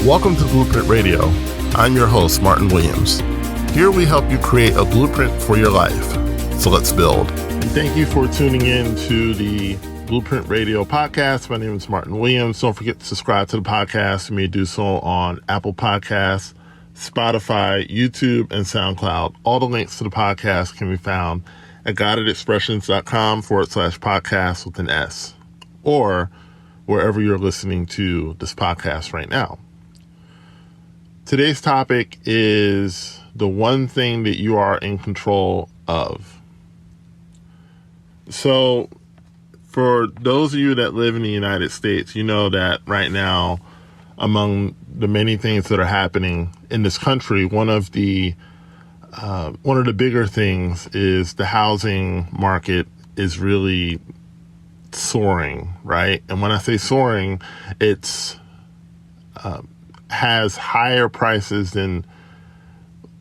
Welcome to Blueprint Radio. I'm your host, Martin Williams. Here we help you create a blueprint for your life. So let's build. And thank you for tuning in to the Blueprint Radio podcast. My name is Martin Williams. Don't forget to subscribe to the podcast. You may do so on Apple Podcasts, Spotify, YouTube, and SoundCloud. All the links to the podcast can be found at guidedexpressions.com/podcast with an S, or wherever you're listening to this podcast right now. Today's topic is the one thing that you are in control of. So for those of you that live in the United States, you know that right now, among the many things that are happening in this country, one of the bigger things is the housing market is really soaring, right? And when I say soaring, it's has higher prices than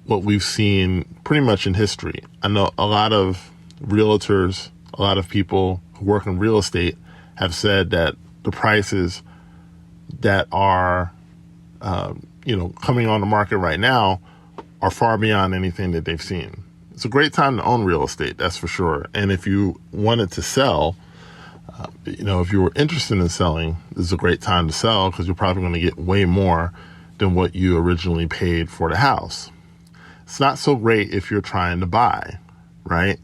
what we've seen pretty much in history. I know a lot of realtors, a lot of people who work in real estate have said that the prices that are, coming on the market right now are far beyond anything that they've seen. It's a great time to own real estate, that's for sure. And if you wanted to sell, if you were interested in selling, this is a great time to sell because you're probably going to get way more than what you originally paid for the house. It's not so great if you're trying to buy, right?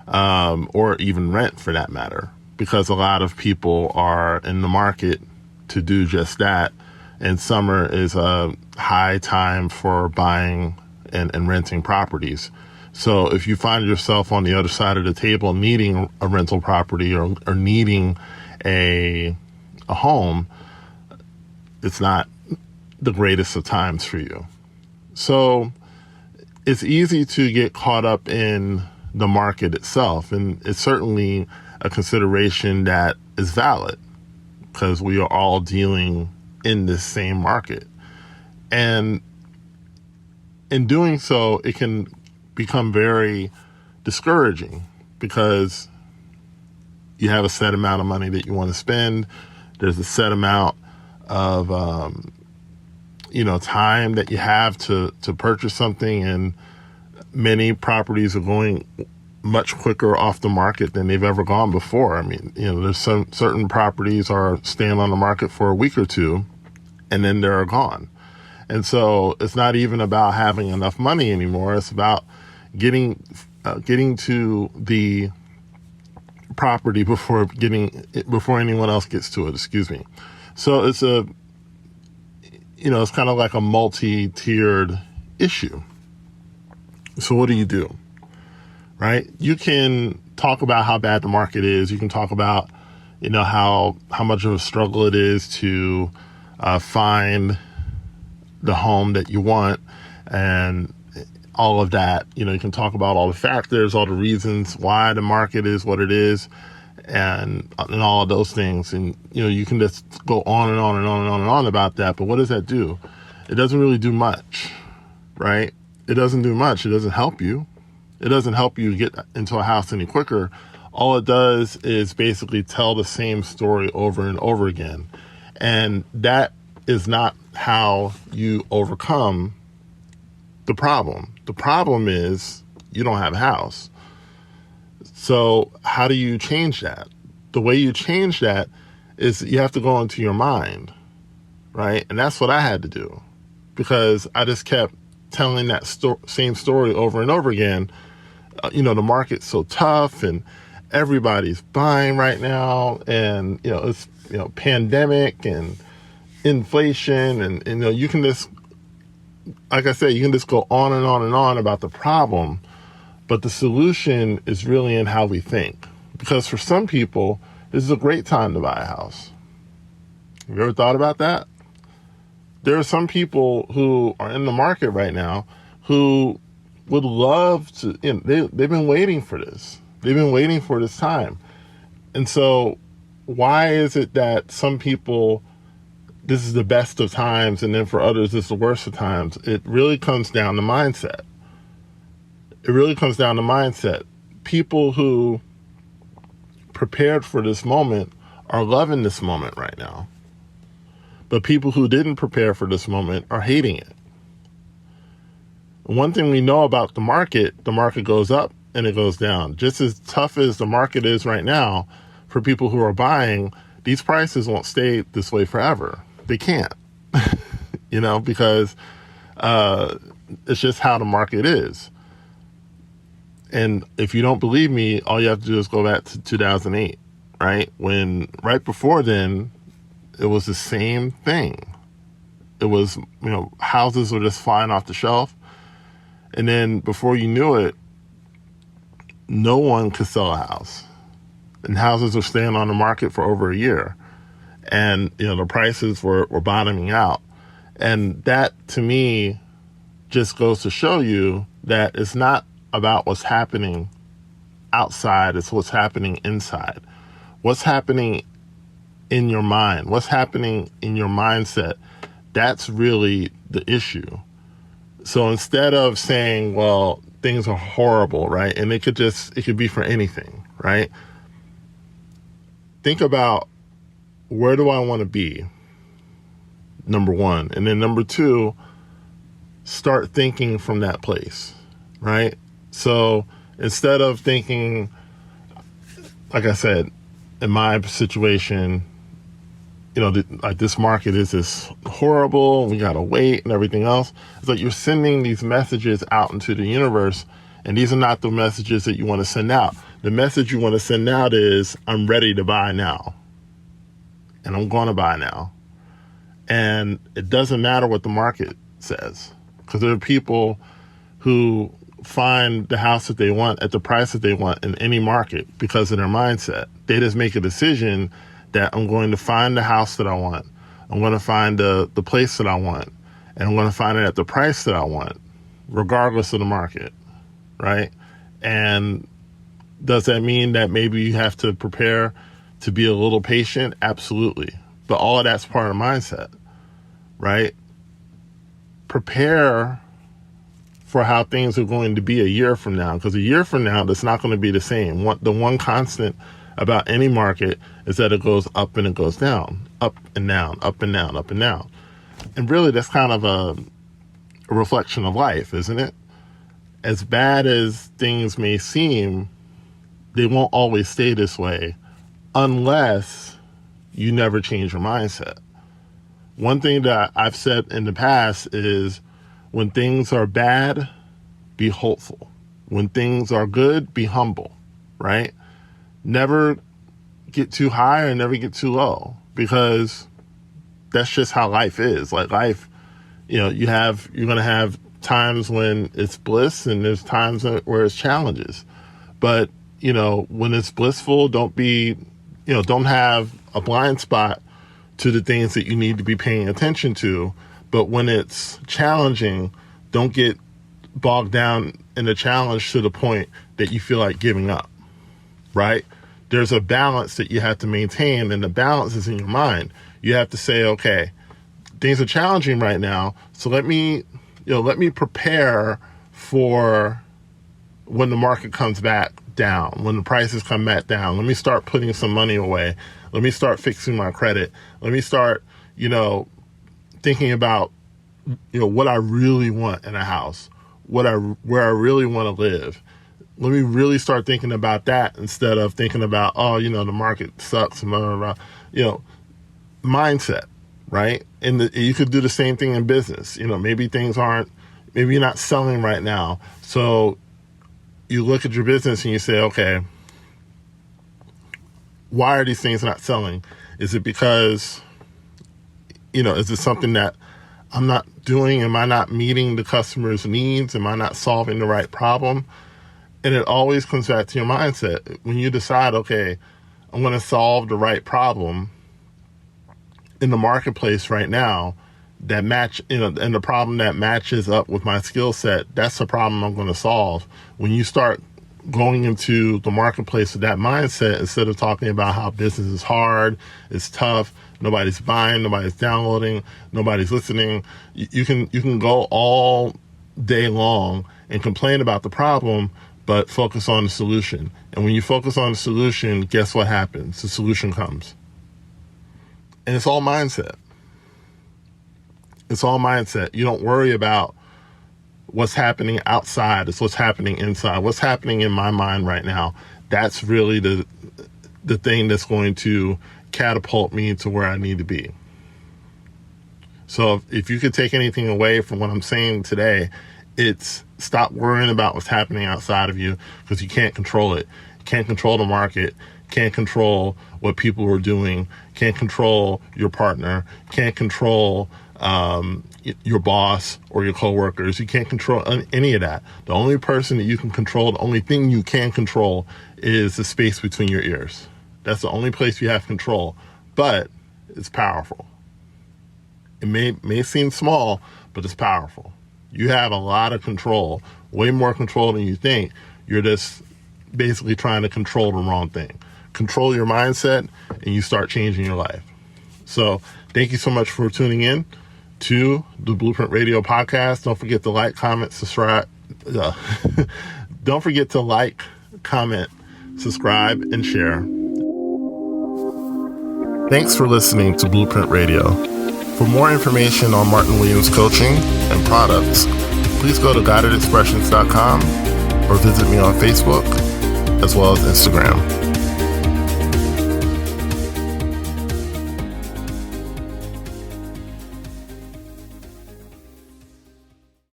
Or even rent for that matter, because a lot of people are in the market to do just that. And summer is a high time for buying and renting properties. So if you find yourself on the other side of the table needing a rental property or needing a home, it's not the greatest of times for you. So it's easy to get caught up in the market itself. And it's certainly a consideration that is valid because we are all dealing in this same market. And in doing so, it can become very discouraging because you have a set amount of money that you want to spend. There's a set amount of, time that you have to purchase something, and many properties are going much quicker off the market than they've ever gone before. I mean, there's some certain properties are staying on the market for a week or two, and then they're gone. And so it's not even about having enough money anymore. It's about getting to the property before anyone else gets to it. Excuse me. So it's it's kind of like a multi-tiered issue. So what do you do? Right? You can talk about how bad the market is. You can talk about, how much of a struggle it is to find the home that you want and all of that. You can talk about all the factors, all the reasons why the market is what it is, and all of those things. And, you can just go on and on and on and on and on about that. But what does that do? It doesn't really do much, right? It doesn't do much. It doesn't help you. It doesn't help you get into a house any quicker. All it does is basically tell the same story over and over again. And that is not how you overcome the problem. The problem is you don't have a house. So how do you change that? The way you change that is you have to go into your mind, right? And that's what I had to do because I just kept telling that same story over and over again. The market's so tough and everybody's buying right now, and it's pandemic and inflation, and you can just, like I said, you can just go on and on and on about the problem, but the solution is really in how we think. Because for some people, this is a great time to buy a house. Have you ever thought about that? There are some people who are in the market right now who would love to, they've been waiting for this. They've been waiting for this time. And so why is it that some people, this is the best of times, and then for others, this is the worst of times? It really comes down to mindset. People who prepared for this moment are loving this moment right now. But people who didn't prepare for this moment are hating it. One thing we know about the market goes up and it goes down. Just as tough as the market is right now, for people who are buying, these prices won't stay this way forever. They can't, because it's just how the market is. And if you don't believe me, all you have to do is go back to 2008, right? When right before then, it was the same thing. It was, houses were just flying off the shelf. And then before you knew it, no one could sell a house. And houses were staying on the market for over a year. And, the prices were bottoming out. And that, to me, just goes to show you that it's not about what's happening outside, it's what's happening inside. What's happening in your mind? What's happening in your mindset? That's really the issue. So instead of saying, well, things are horrible, right? And it could be for anything, right? Think about, where do I want to be? Number one. And then number two, start thinking from that place, right? So instead of thinking, like I said, in my situation, like this market is just horrible, we gotta wait and everything else. It's like you're sending these messages out into the universe, and these are not the messages that you want to send out. The message you want to send out is, I'm ready to buy now. And I'm going to buy now. And it doesn't matter what the market says, because there are people who find the house that they want at the price that they want in any market because of their mindset. They just make a decision that I'm going to find the house that I want. I'm going to find the place that I want. And I'm going to find it at the price that I want, regardless of the market, right? And does that mean that maybe you have to prepare to be a little patient? Absolutely. But all of that's part of mindset, right? Prepare for how things are going to be a year from now, because a year from now, that's not going to be the same. The one constant about any market is that it goes up and it goes down, up and down, up and down, up and down. And really, that's kind of a reflection of life, isn't it? As bad as things may seem, they won't always stay this way unless you never change your mindset. One thing that I've said in the past is, when things are bad, be hopeful. When things are good, be humble, right? Never get too high or never get too low, because that's just how life is. Like life, you're going to have times when it's bliss and there's times where it's challenges. But, when it's blissful, don't have a blind spot to the things that you need to be paying attention to. But when it's challenging, don't get bogged down in the challenge to the point that you feel like giving up, right? There's a balance that you have to maintain, and the balance is in your mind. You have to say, okay, things are challenging right now, so let me prepare for when the market comes back down, when the prices come back down. Let me start putting some money away. Let me start fixing my credit. Let me start, thinking about, what I really want in a house, where I really want to live. Let me really start thinking about that instead of thinking about, the market sucks, blah, blah, blah. Mindset, right? And you could do the same thing in business. Maybe maybe you're not selling right now. So you look at your business and you say, okay, why are these things not selling? Is it because, is it something that I'm not doing? Am I not meeting the customer's needs? Am I not solving the right problem? And it always comes back to your mindset. When you decide, okay, I'm going to solve the right problem in the marketplace right now, and the problem that matches up with my skill set, that's the problem I'm going to solve. When you start going into the marketplace with that mindset, instead of talking about how business is hard, it's tough, nobody's buying, nobody's downloading, nobody's listening, you can go all day long and complain about the problem, but focus on the solution. And when you focus on the solution, guess what happens? The solution comes. And it's all mindset. It's all mindset. You don't worry about what's happening outside. It's what's happening inside. What's happening in my mind right now. That's really the thing that's going to catapult me to where I need to be. So if you could take anything away from what I'm saying today, it's stop worrying about what's happening outside of you, because you can't control it. You can't control the market. Can't control what people are doing. Can't control your partner. Can't control your boss or your coworkers. You can't control any of that. The only person that you can control, the only thing you can control, is the space between your ears. That's the only place you have control, but it's powerful. It may seem small, but it's powerful. You have a lot of control, way more control than you think. You're just basically trying to control the wrong thing. Control your mindset, and you start changing your life. So thank you so much for tuning in to the Blueprint Radio podcast. Don't forget to like, comment, subscribe. Don't forget to like, comment, subscribe, and share. Thanks for listening to Blueprint Radio. For more information on Martin Williams coaching and products, please go to guidedexpressions.com or visit me on Facebook as well as Instagram.